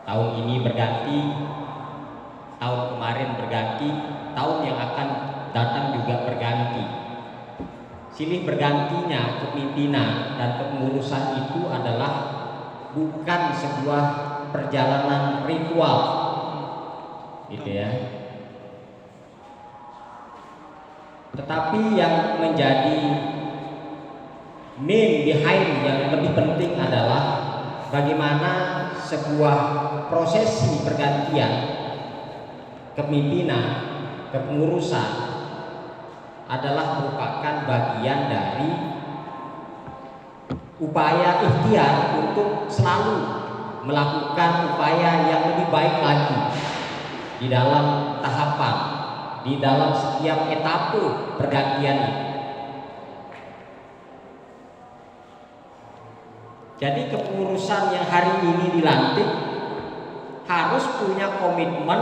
Tahun ini berganti, tahun kemarin berganti, tahun yang akan datang juga berganti. Silih bergantinya kepemimpinan dan kepengurusan itu adalah bukan sebuah perjalanan ritual, gitu ya. Tetapi yang menjadi main behind yang lebih penting adalah bagaimana sebuah prosesi pergantian kepemimpinan, kepengurusan adalah merupakan bagian dari upaya ikhtiar untuk selalu melakukan upaya yang lebih baik lagi di dalam tahapan, di dalam setiap etape pergantian ini. Jadi kepengurusan yang hari ini dilantik harus punya komitmen,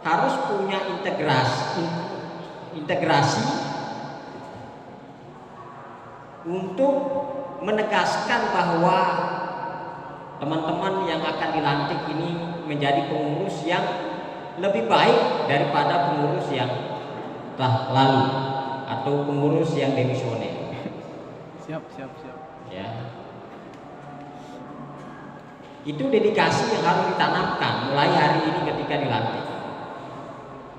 harus punya integrasi untuk menegaskan bahwa teman-teman yang akan dilantik ini menjadi pengurus yang lebih baik daripada pengurus yang telah lalu atau pengurus yang demisioner. Siap. Ya. Itu dedikasi yang harus ditanamkan mulai hari ini ketika dilantik.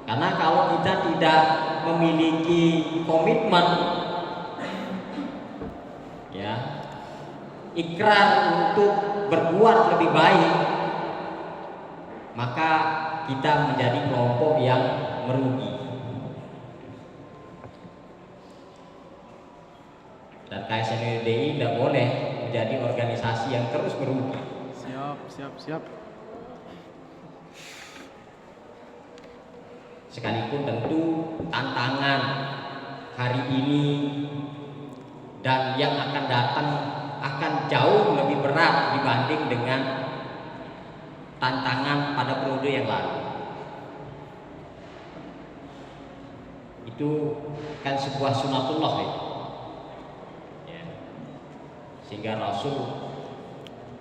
Karena kalau kita tidak memiliki komitmen, ya, ikrar untuk berbuat lebih baik, maka kita menjadi kelompok yang merugi. Dan KSNUDI tidak boleh menjadi organisasi yang terus merugi. Siap. Sekalipun tentu tantangan hari ini dan yang akan datang akan jauh lebih berat dibanding dengan tantangan pada periode yang lalu. Itu kan sebuah sunatullah itu. Ya. Sehingga Rasul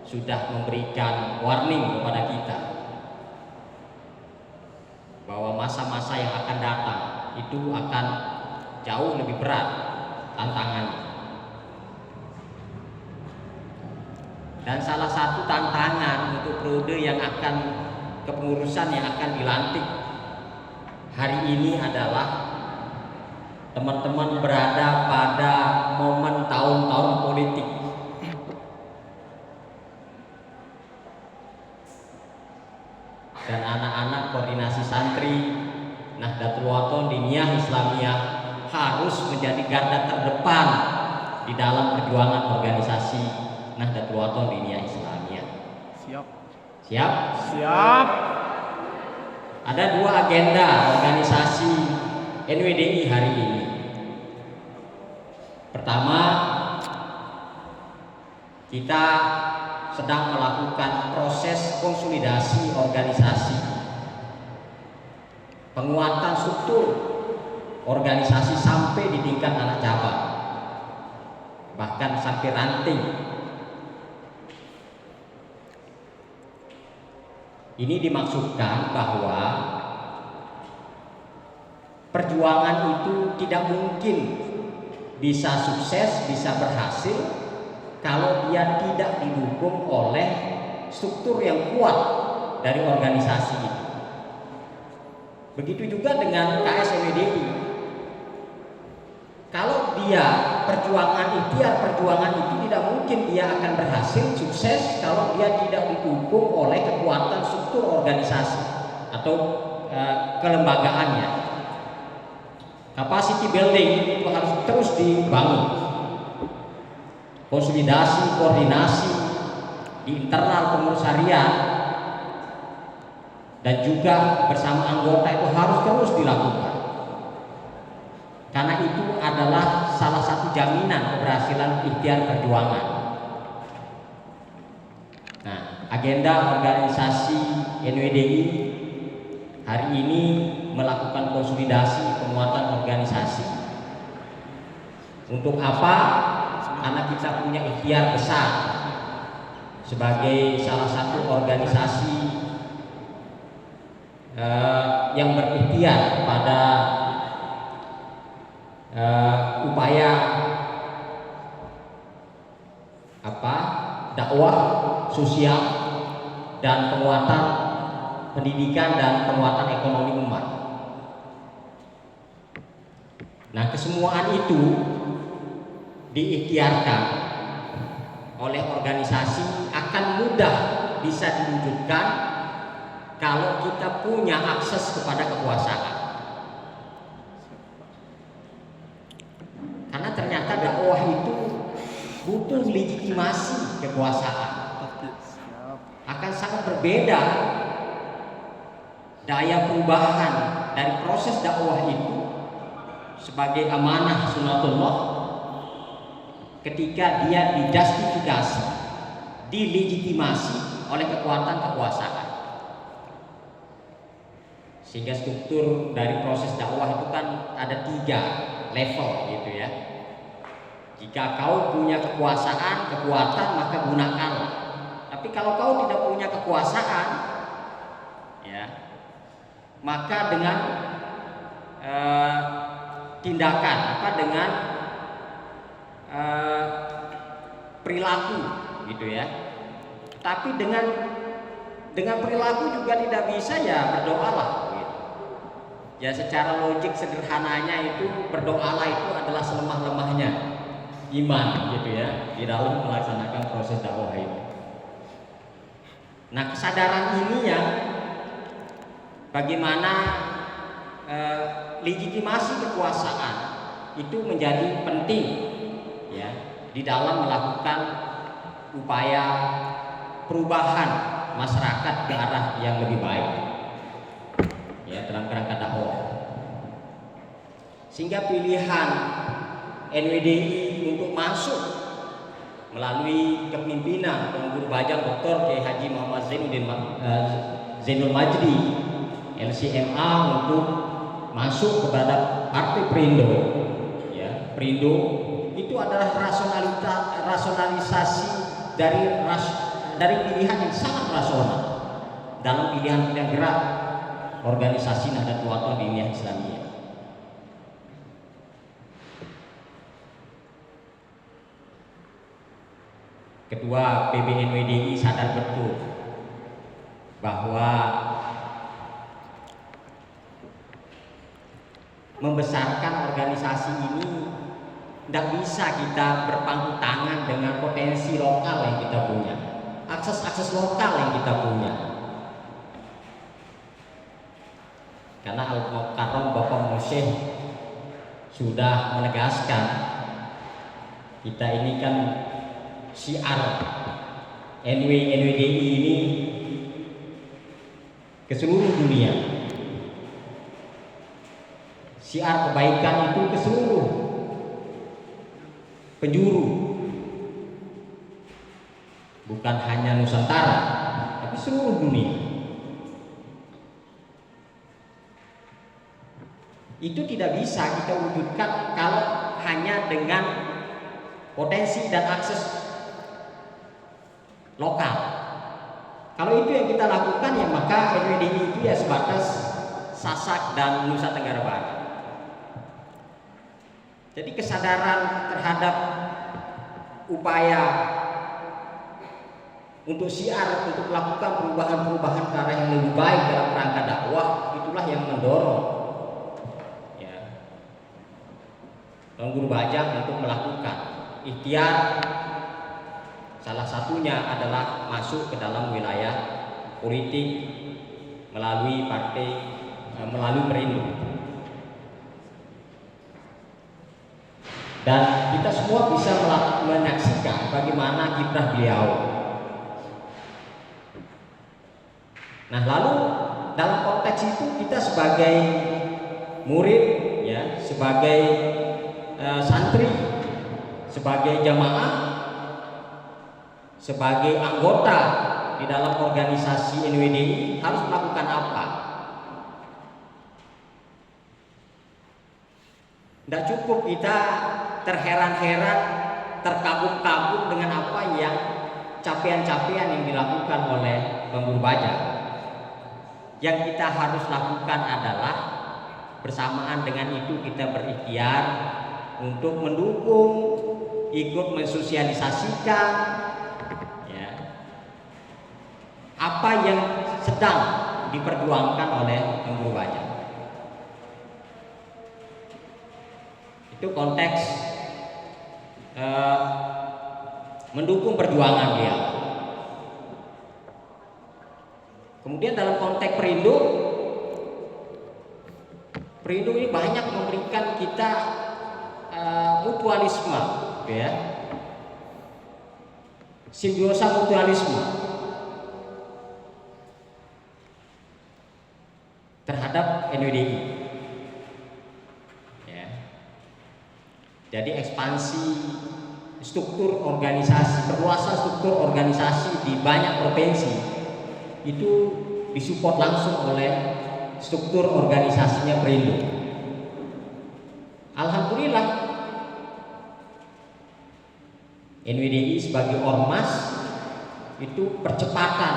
sudah memberikan warning kepada kita bahwa masa-masa yang akan datang itu akan jauh lebih berat tantangannya. Dan salah satu tantangan untuk periode yang akan kepengurusan yang akan dilantik hari ini adalah teman-teman berada pada momen tahun-tahun politik. Dan anak-anak koordinasi santri Nahdlatul Wathon Diniyah Islamiyah harus menjadi garda terdepan di dalam perjuangan organisasi Nahdlatul Wathon Diniyah Islamiyah. Siap. Ada dua agenda organisasi NWDI hari ini. Pertama, kita sedang melakukan proses konsolidasi organisasi, penguatan struktur organisasi sampai di tingkat anak cabang, bahkan sampai ranting. Ini dimaksudkan bahwa perjuangan itu tidak mungkin bisa sukses, bisa berhasil kalau dia tidak didukung oleh struktur yang kuat dari organisasi itu. Begitu juga dengan KSNWDI. Kalau dia ikhtiar perjuangan itu tidak mungkin dia akan berhasil sukses kalau dia tidak didukung oleh kekuatan struktur organisasi atau kelembagaannya. Capacity building itu harus terus dibangun. Konsolidasi, koordinasi di internal pengurus harian dan juga bersama anggota itu harus terus dilakukan. Karena itu adalah salah satu jaminan keberhasilan ikhtiar perjuangan. Nah, agenda organisasi NWDI hari ini melakukan konsolidasi penguatan organisasi. Untuk apa? Karena kita punya ikhtiar besar sebagai salah satu organisasi yang berikhtiar pada upaya dakwah sosial dan penguatan pendidikan dan penguatan ekonomi umat. Nah, kesemuaan itu diikhtiarkan oleh organisasi akan mudah bisa diwujudkan kalau kita punya akses kepada kekuasaan. Karena ternyata dakwah itu butuh legitimasi kekuasaan. Akan sangat berbeda daya perubahan dari proses dakwah itu sebagai amanah sunatullah ketika dia dijustifikasi, dilegitimasi oleh kekuatan kekuasaan. Sehingga struktur dari proses dakwah itu kan ada 3 level gitu ya. Jika kau punya kekuasaan, kekuatan, maka gunakanlah. Tapi kalau kau tidak punya kekuasaan, ya, maka dengan tindakan dengan perilaku gitu ya. Tapi dengan perilaku juga tidak bisa ya berdoalah gitu. Ya secara logik sederhananya itu berdoalah itu adalah selemah-lemahnya iman gitu ya di dalam melaksanakan proses dakwah ini. Nah, kesadaran ini yang bagaimana legitimasi kekuasaan itu menjadi penting ya di dalam melakukan upaya perubahan masyarakat ke arah yang lebih baik ya dalam kerangka dakwah. Sehingga pilihan NWDI untuk masuk melalui kepemimpinan Tuan Guru Bajang Dr. Kiai Haji Muhammad Zainul Majdi LCMA untuk masuk kepada Partai Perindo ya, Perindo itu adalah rasionalisasi dari pilihan yang sangat rasional dalam pilihan-pilihan gerak organisasi Nahdlatul Wathon Diniyah Islamiyah. Ketua PBNWDI sadar betul bahwa membesarkan organisasi ini tidak bisa kita berpangku tangan dengan potensi lokal yang kita punya, akses lokal yang kita punya. Karena Al-Mukarram Bapak Musyih sudah menegaskan kita ini kan syiar NWDI ini ke seluruh dunia. Syiar kebaikan itu ke seluruh penjuru, bukan hanya Nusantara, tapi seluruh dunia. Itu tidak bisa kita wujudkan kalau hanya dengan potensi dan akses lokal. Kalau itu yang kita lakukan ya maka NWDI itu ya sebatas Sasak dan Nusa Tenggara Barat. Jadi kesadaran terhadap upaya untuk syiar untuk melakukan perubahan-perubahan ke arah yang lebih baik dalam rangka dakwah itulah yang mendorong ya Tuan Guru Bajang untuk melakukan ikhtiar. Salah satunya adalah masuk ke dalam wilayah politik melalui Perindo. Dan kita semua bisa menyaksikan bagaimana kiprah beliau. Nah, lalu dalam konteks itu kita sebagai murid, ya, sebagai santri, sebagai jamaah, sebagai anggota di dalam organisasi NWDI harus melakukan apa? Tidak cukup kita terheran-heran, terkagum-kagum dengan apa yang capaian-capaian yang dilakukan oleh pemburu baja. Yang kita harus lakukan adalah bersamaan dengan itu kita berikhtiar untuk mendukung, ikut mensosialisasikan ya, apa yang sedang diperjuangkan oleh pemburu baja. Itu konteks mendukung perjuangan dia. Kemudian dalam konteks Perindo ini banyak memberikan kita mutualisme, ya, simbiosa mutualisme terhadap NWDI. Ya. Jadi ekspansi struktur organisasi, perluasan struktur organisasi di banyak provinsi itu disupport langsung oleh struktur organisasinya Perindo. Alhamdulillah NWDI sebagai ormas itu percepatan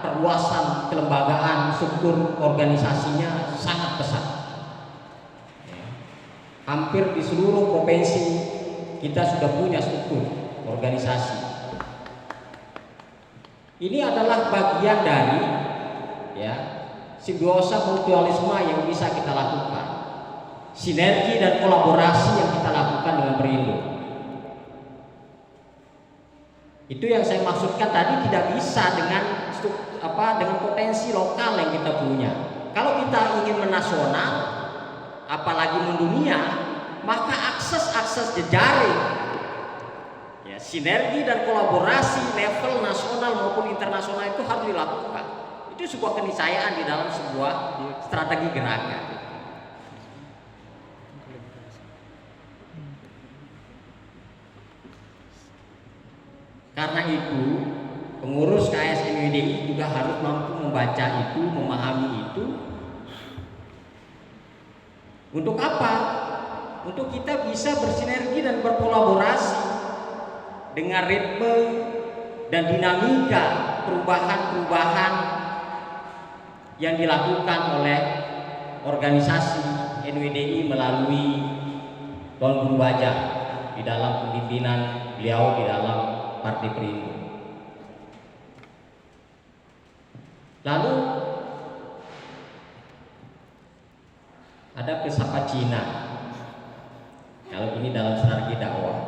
perluasan kelembagaan struktur organisasinya sangat pesat. Hampir di seluruh provinsi kita sudah punya struktur organisasi. Ini adalah bagian dari ya, simbiosa mutualisme yang bisa kita lakukan, sinergi dan kolaborasi yang kita lakukan dengan Perindo. Itu yang saya maksudkan tadi, tidak bisa dengan dengan potensi lokal yang kita punya. Kalau kita ingin menasional, apalagi mendunia, maka akses jejaring, ya, sinergi dan kolaborasi level nasional maupun internasional itu harus dilakukan. Itu sebuah keniscayaan di dalam sebuah strategi gerakan. Karena itu pengurus KSNWDI juga harus mampu membaca itu, memahami itu. Untuk apa? Untuk kita bisa bersinergi dan berkolaborasi dengan ritme dan dinamika perubahan-perubahan yang dilakukan oleh organisasi NWDI melalui Tuan Guru Baja di dalam pemimpinan beliau di dalam Partai Perindo. Lalu ada filsafat Cina. Kalau ini dalam strategi dakwah,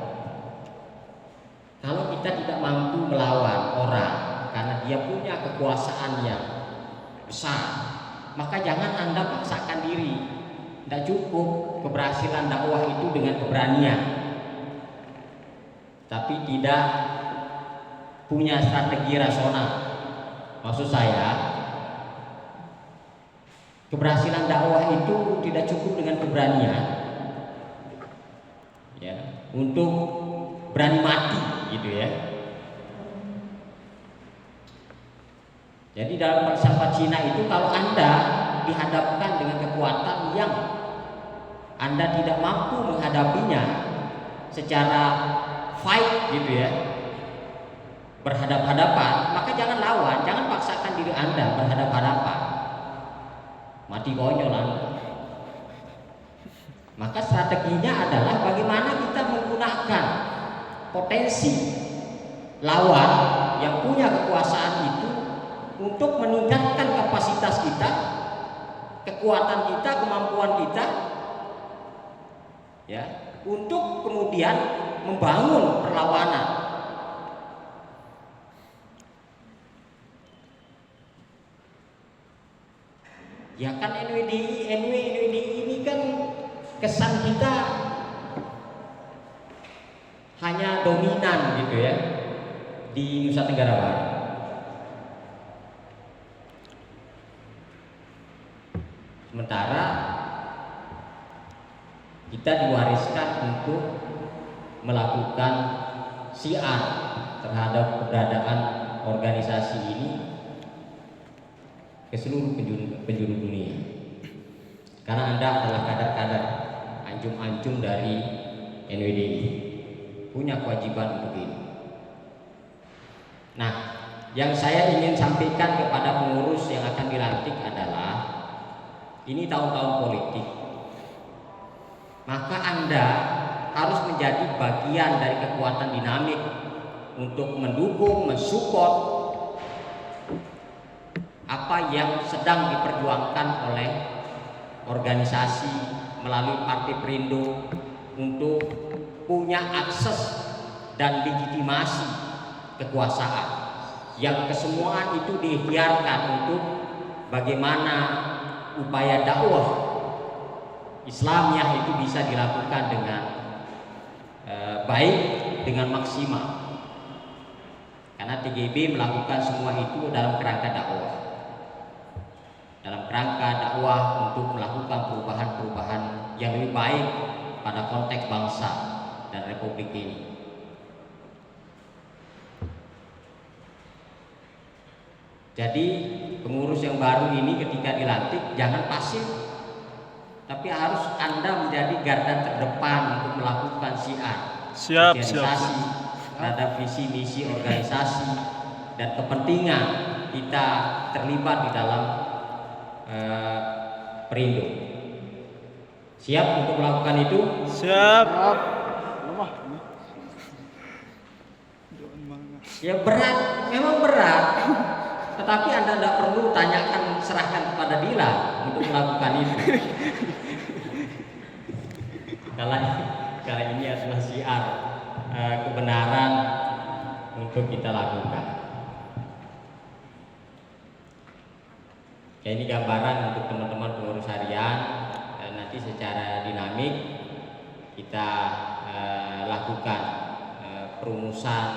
kalau kita tidak mampu melawan orang karena dia punya kekuasaan yang besar, maka jangan Anda paksakan diri. Tidak cukup keberhasilan dakwah itu dengan keberanian, tapi tidak punya strategi rasional. Maksud saya, keberhasilan dakwah itu tidak cukup dengan keberanian, ya, untuk berani mati, gitu ya. Jadi dalam filsafat Cina itu, kalau Anda dihadapkan dengan kekuatan yang Anda tidak mampu menghadapinya secara fight, gitu ya, berhadap-hadapan, maka jangan lawan, jangan paksakan diri Anda berhadap-hadapan, mati konyol Anda. Maka strateginya adalah bagaimana kita menggunakan potensi lawan yang punya kekuasaan itu untuk meningkatkan kapasitas kita, kekuatan kita, kemampuan kita, ya, untuk kemudian membangun perlawanan. Ya kan NWDI ini kan kesan kita hanya dominan, gitu ya, di Nusa Tenggara Barat. Sementara kita diwariskan untuk melakukan syiar terhadap keberadaan organisasi ini ke seluruh penjuru dunia. Karena Anda adalah kader-kader anjum-anjum dari NWDI, punya kewajiban untuk ini. Nah, yang saya ingin sampaikan kepada pengurus yang akan dilantik adalah ini tahun-tahun politik. Maka Anda harus menjadi bagian dari kekuatan dinamik untuk mendukung, mensupport apa yang sedang diperjuangkan oleh organisasi melalui Partai Perindo untuk punya akses dan legitimasi kekuasaan yang kesemuaan itu diikhtiarkan untuk bagaimana upaya dakwah Islamiyah itu bisa dilakukan dengan baik, dengan maksimal. Karena TGB melakukan semua itu dalam kerangka dakwah, dalam kerangka dakwah untuk melakukan perubahan-perubahan yang lebih baik pada konteks bangsa dan republik ini. Jadi pengurus yang baru ini ketika dilantik jangan pasif, tapi harus Anda menjadi garda terdepan untuk melakukan sosialisasi terhadap visi misi organisasi dan kepentingan kita terlibat di dalam Perindo. Siap untuk melakukan itu? Siap. Ya berat, memang berat. Tetapi Anda tidak perlu tanyakan, serahkan kepada Dila untuk melakukan itu. Karena ini adalah syiar kebenaran untuk kita lakukan. Ya, ini gambaran untuk teman-teman pengurus harian. Nanti secara dinamik kita lakukan perumusan,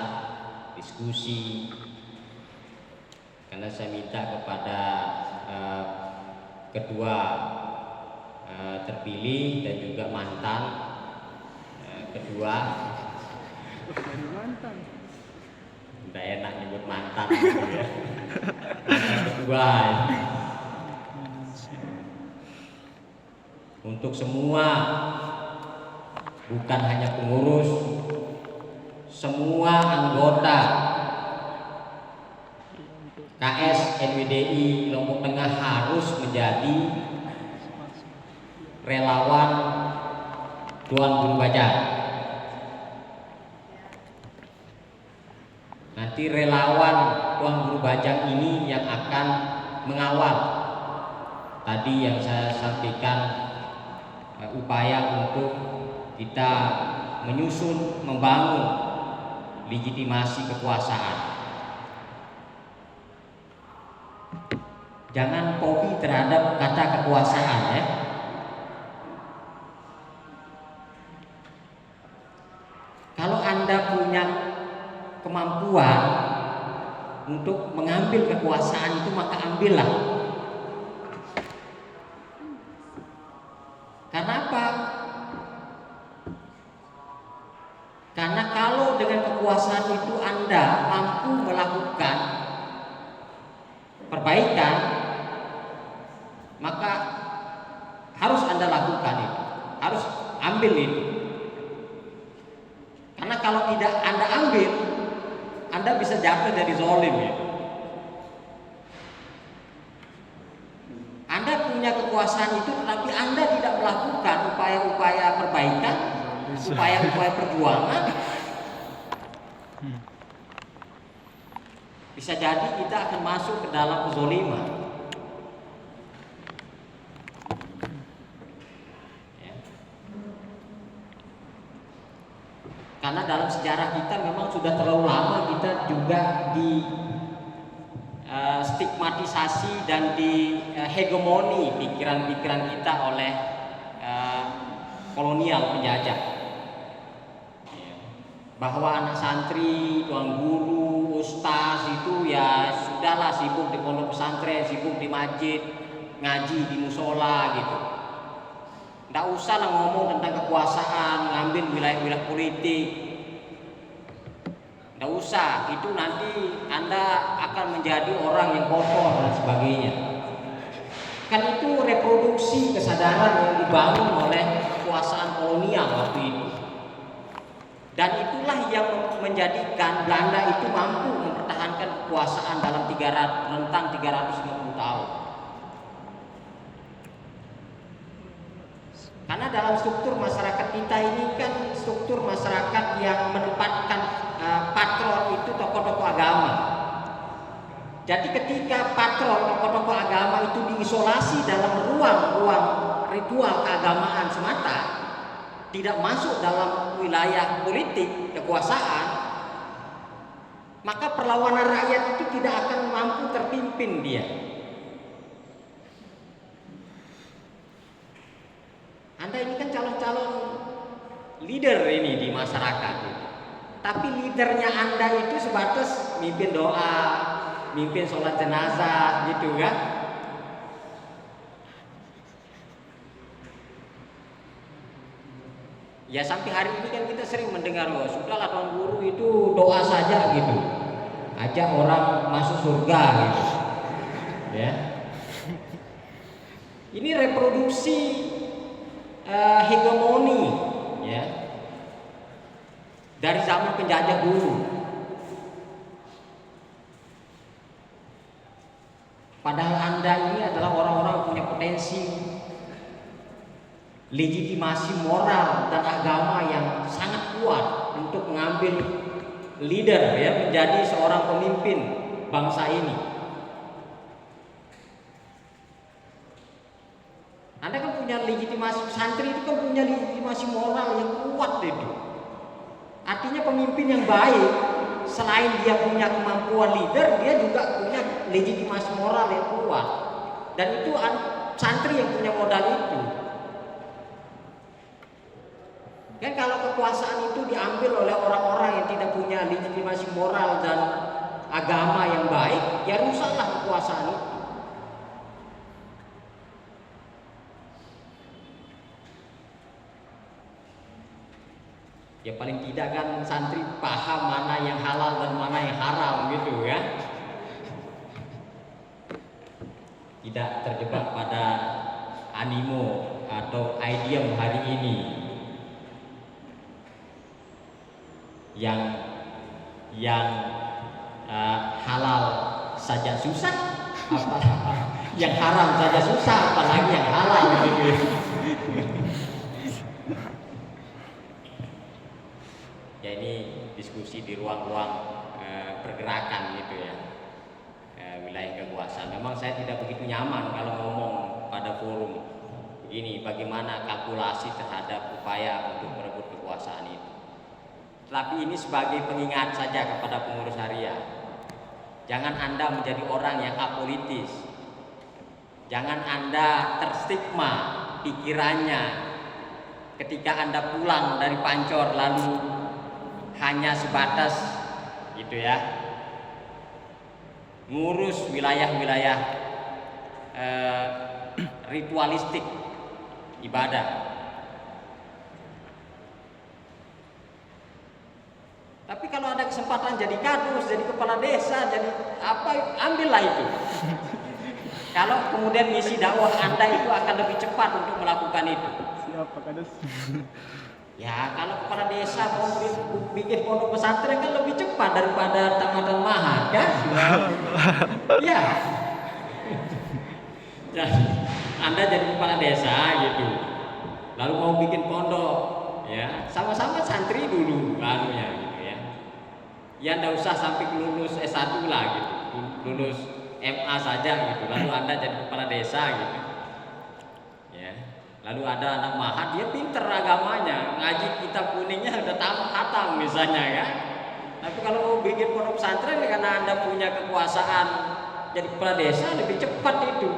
diskusi. Karena saya minta kepada kedua terpilih dan juga mantan kedua, udah enak nyebut mantan gitu ya. Mantan kedua untuk semua, bukan hanya pengurus, semua anggota KS NWDI Lombok Tengah harus menjadi relawan Tuan Guru Bajang. Nanti relawan Tuan Guru Bajang ini yang akan mengawal tadi yang saya sampaikan, upaya untuk kita menyusun, membangun legitimasi kekuasaan. Jangan fobi terhadap kata kekuasaan ya. Kalau Anda punya kemampuan untuk mengambil kekuasaan itu, maka ambillah. Karena apa? Karena kalau dengan kekuasaan itu Anda mampu melakukan perbaikan, maka harus Anda lakukan itu, harus ambil itu. Karena kalau tidak Anda ambil, Anda bisa jatuh dari zalim ya. Anda punya kekuasaan itu, tetapi Anda tidak melakukan upaya-upaya perbaikan, upaya-upaya perjuangan, bisa jadi kita akan masuk ke dalam kezaliman. Ya. Karena dalam sejarah kita memang sudah terlalu lama kita juga di stigmatisasi dan di hegemoni pikiran-pikiran kita oleh kolonial penjajah. Bahwa anak santri, tuan guru, ustaz itu ya sudahlah sibuk di pondok pesantren, sibuk di masjid, ngaji di musola gitu. Nggak usah lah ngomong tentang kekuasaan, ngambil wilayah-wilayah politik. Nggak usah, itu nanti Anda akan menjadi orang yang kotor dan sebagainya. Kan itu reproduksi kesadaran yang dibangun oleh kekuasaan kolonial waktu itu. Dan itulah yang menjadikan Belanda itu mampu mempertahankan kekuasaan dalam rentang 350 tahun. Karena dalam struktur masyarakat kita ini kan struktur masyarakat yang menempatkan patron itu tokoh-tokoh agama. Jadi ketika patron tokoh-tokoh agama itu diisolasi dalam ruang-ruang ritual keagamaan semata, tidak masuk dalam wilayah politik kekuasaan, maka perlawanan rakyat itu tidak akan mampu terpimpin dia. Anda ini kan calon-calon leader ini di masyarakat, tapi leadernya Anda itu sebatas mimpin doa, mimpin sholat jenazah gitu kan. Ya sampai hari ini kan kita sering mendengar, oh sudahlah Tuan Guru itu doa saja gitu, ajak orang masuk surga gitu. Ya. Ini reproduksi hegemoni ya dari zaman penjajah dulu. Padahal Anda ini adalah orang-orang yang punya potensi, legitimasi moral dan agama yang sangat kuat untuk mengambil leader ya, menjadi seorang pemimpin bangsa ini. Anda kan punya legitimasi, santri itu kan punya legitimasi moral yang kuat itu. Artinya pemimpin yang baik, selain dia punya kemampuan leader, dia juga punya legitimasi moral yang kuat. Dan itu santri yang punya modal itu. Kan kalau kekuasaan itu diambil oleh orang-orang yang tidak punya legitimasi moral dan agama yang baik, ya rusaklah kekuasaan itu. Ya paling tidak kan santri paham mana yang halal dan mana yang haram gitu ya. Tidak terjebak pada animo atau idiom hari ini yang halal saja susah, yang haram saja susah, apalagi yang halal gitu. Ya ini diskusi di ruang-ruang pergerakan gitu ya, wilayah kekuasaan. Memang saya tidak begitu nyaman kalau ngomong pada forum begini, bagaimana kalkulasi terhadap upaya untuk merebut kekuasaan itu. Tapi ini sebagai pengingat saja kepada pengurus harian. Jangan Anda menjadi orang yang apolitis. Jangan Anda terstigma pikirannya ketika Anda pulang dari Pancor lalu hanya sebatas gitu ya, ngurus wilayah-wilayah ritualistik ibadah. Tapi kalau ada kesempatan jadi kadus, jadi kepala desa, jadi apa, ambillah itu. Kalau kemudian misi dakwah Anda itu akan lebih cepat untuk melakukan itu. Siap Pak Kades. Ya kalau kepala desa mau bikin pondok pesantren kan lebih cepat daripada tamatan mahat kan? Ya. Jadi Anda jadi kepala desa gitu, lalu mau bikin pondok, ya sama-sama santri dulu, lalunya gitu ya. Ya ndak usah sampai lulus S1 lah gitu, lulus MA saja gitu, lalu Anda jadi kepala desa gitu. Lalu ada anak mahat, dia pinter agamanya, ngaji kitab kuningnya udah hatam misalnya kan. Tapi kalau mau bikin pondok pesantren karena Anda punya kekuasaan jadi kepala desa, lebih cepat itu.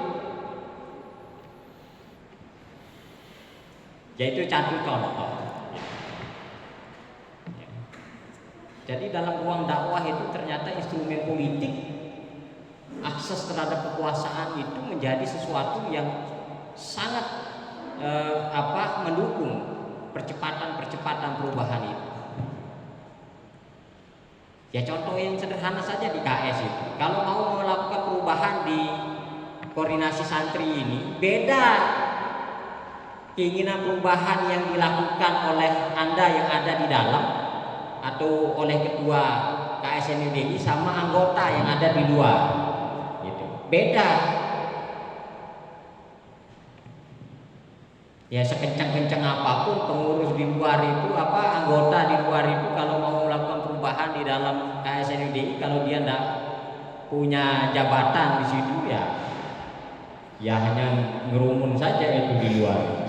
Yaitu satu contoh. Jadi dalam ruang dakwah itu ternyata instrumen politik, akses terhadap kekuasaan itu menjadi sesuatu yang sangat mendukung percepatan perubahan itu. Ya contoh yang sederhana saja di KS itu, kalau mau melakukan perubahan di koordinasi santri ini, beda keinginan perubahan yang dilakukan oleh Anda yang ada di dalam atau oleh ketua KSNUDI sama anggota yang ada ada di luar, gitu. Beda. Ya sekencang-kencang apapun pengurus di luar itu, anggota di luar itu kalau mau melakukan perubahan di dalam KSNUDI, kalau dia tidak punya jabatan di situ ya hanya ngerumun saja itu di luar.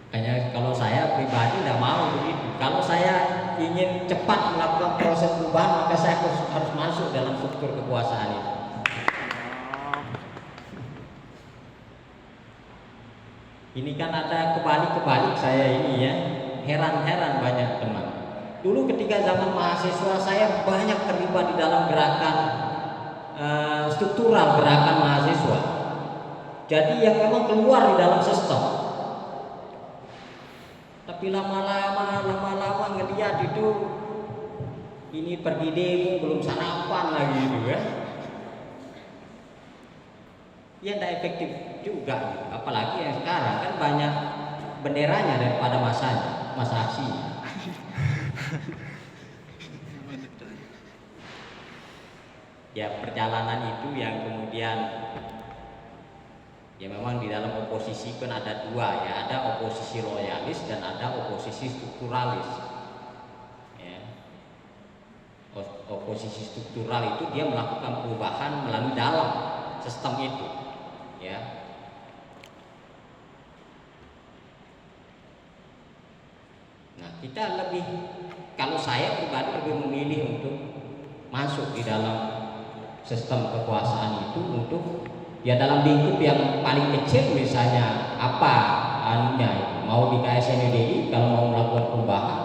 Hanya kalau saya pribadi tidak mau begitu. Kalau saya ingin cepat melakukan proses perubahan, maka saya harus masuk dalam struktur kekuasaan itu. Ini kan ada kebalik-kebalik saya ini ya. Heran-heran banyak teman. Dulu ketika zaman mahasiswa saya banyak terlibat di dalam gerakan struktural, gerakan mahasiswa. Jadi yang memang keluar di dalam sistem. Tapi lama-lama ngeliat itu, ini pergi demo belum sarapan lagi gitu ya. Ya tidak efektif juga, apalagi yang sekarang kan banyak benderanya daripada masa aksi. Ya perjalanan itu yang kemudian ya memang di dalam oposisi kan ada dua ya, ada oposisi loyalis dan ada oposisi strukturalis. Ya. Oposisi struktural itu dia melakukan perubahan melalui dalam sistem itu. Ya. Nah, kalau saya pribadi lebih memilih untuk masuk di dalam sistem kekuasaan itu untuk ya dalam lingkup yang paling kecil, misalnya mau di KSNUDI kalau mau melakukan perubahan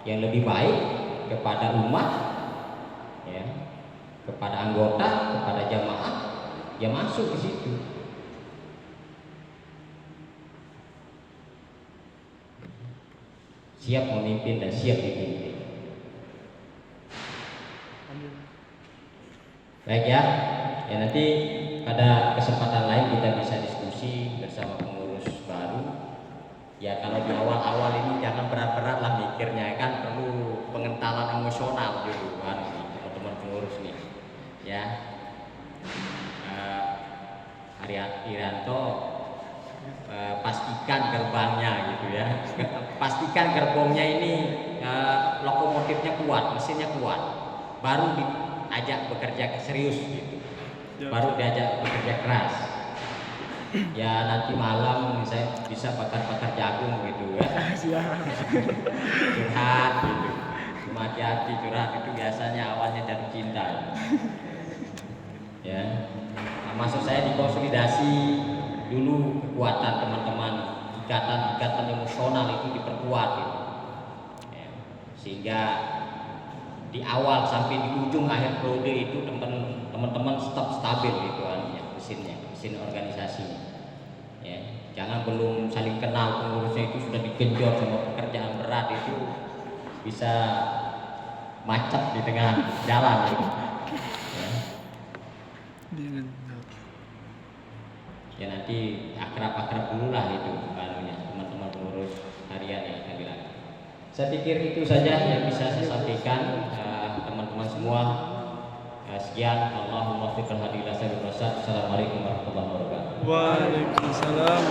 yang lebih baik kepada umat, ya, kepada anggota, kepada jamaah, ya masuk ke situ. Siap memimpin dan siap dipimpin. Baik ya, nanti pada kesempatan lain kita bisa diskusi bersama pengurus baru. Ya kalau di awal-awal ini jangan berat-berat lah mikirnya, kan perlu pengentalan emosional dulu kan teman-teman pengurus nih. Ya, Irianto, pastikan gerbangnya gitu ya, pastikan gerbongnya ini lokomotifnya kuat, mesinnya kuat, baru diajak bekerja serius gitu, baru diajak bekerja keras. Ya nanti malam saya bisa bakar-bakar jagung gitu ya, curhat gitu, cuma hati curhat itu biasanya awalnya jatuh cinta. Ya, nah, maksud saya dikonsolidasi dulu kekuatan teman-teman, ikatan emosional itu diperkuat gitu. Ya, sehingga di awal sampai di ujung akhir periode itu teman-teman tetap stabil gitu kan ya, mesin organisasinya. Ya, jangan belum saling kenal pengurusnya itu sudah digenjot sama pekerjaan berat, itu bisa macet di tengah jalan gitu. Ya nanti akrab-akrab dulu lah itu teman-teman pengurus harian yang akan dilakukan. Saya pikir itu saja yang bisa saya sampaikan teman-teman semua. Sekian, Allahumma fiqh hadilah saya berdosa. Assalamualaikum warahmatullahi wabarakatuh. Waalaikumsalam.